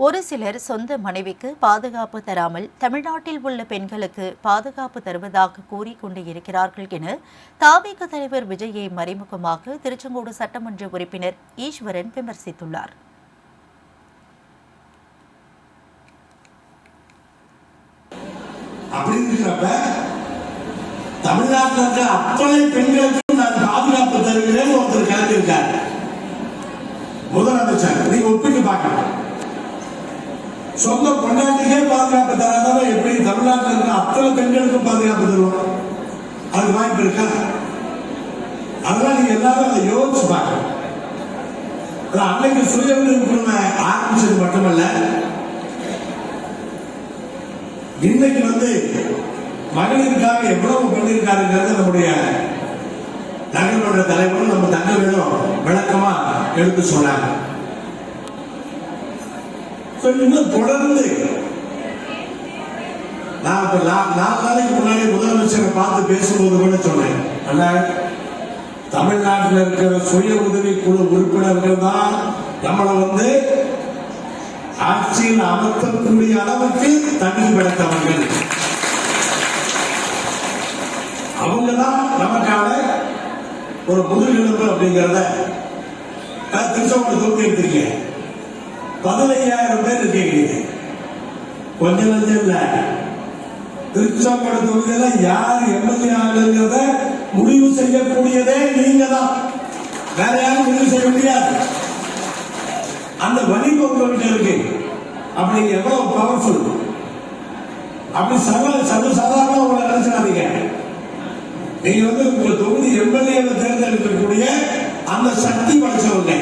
ஒரு சிலர் சொந்த மனைவிக்கு பாதுகாப்பு தராமல் தமிழ்நாட்டில் உள்ள பெண்களுக்கு பாதுகாப்பு தருவதாக கூறிக்கொண்டே இருக்கிறார்கள் என தாவேக தலைவர் விஜயை மறைமுகமாக திருச்செங்கோடு சட்டமன்ற உறுப்பினர் ஈஸ்வரன் விமர்சித்துள்ளார். தமிழ்நாட்டில் அத்தனை பெண்களுக்கும் நான் பாதுகாப்பு தருகிறேன் ஒருத்தர் கலந்திருக்கார். முதலமைச்சர் நீங்க ஒப்பிட்டு பார்க்கலாம். சொந்த பொண்டாட்டிக்கே பாதுகாப்பு தராதவங்க எப்படி தமிழ்நாட்டில் இருக்கிற அத்தனை பெண்களுக்கும் பாதுகாப்பு தருவோம்? அது வாய்ப்பு இருக்கா? அதெல்லாம் நீங்க எல்லாரும் அதை யோசிச்சு பார்க்கணும். அன்னைக்கு சுய உரிமை ஆரம்பிச்சது மட்டுமல்ல, இன்னைக்கு மகளிருக்காக எவ்வளவு பண்ணியிருக்காருங்கிறது நம்முடைய நகரோட தலைவரும் நம்ம தங்கவேலும் விளக்கமா எடுத்து சொன்னாங்க. இன்னும் தொடர்ந்து நான் 4 நாளைக்கு முன்னாடி முதலமைச்சரை பார்த்து பேசும்போது கூட சொன்னேன், தமிழ்நாட்டில் இருக்கிற சுய உதவி குழு உறுப்பினர்கள் தான் நம்மளை ஆட்சியில் அமர்த்தக்கூடிய அளவுக்கு தகுதி படைத்தவர்கள். அவங்கதான் நமக்கான ஒரு முதுகெலும்பு அப்படிங்கிறத திருச்செங்கோடு தொகுதி எடுத்திருக்கேன். 15,000 பேர் இருக்கீங்க. கொஞ்சம் லஞ்சம் இல்ல. திருச்செங்கோடு தொகுதியில யார் எம்எல்ஏ ஆளுங்கிறத முடிவு செய்யக்கூடியதே நீங்க தான். வேற யாரும் முடிவு செய்ய முடியாது. அந்த வலிமை உங்ககிட்ட இருக்கு. அப்படி எவ்வளவு பவர்ஃபுல், அப்படி சர்வசாதாரண உங்களை நினைச்சிடாதீங்க. நீங்க உங்க தொகுதி எம்எல்ஏ தேர்ந்தெடுக்கக்கூடிய அந்த சக்தி படைச்சவங்க,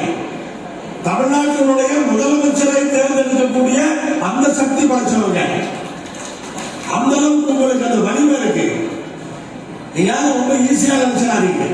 தமிழ்நாட்டினுடைய முதலமைச்சரை தேர்ந்தெடுக்கக்கூடிய அந்த சக்தி படைச்சவங்க. அந்த அளவுக்கு உங்களுக்கு அந்த வலிமை இருக்கு. நீங்க ரொம்ப ஈஸியா நினைச்சிடாதீங்க.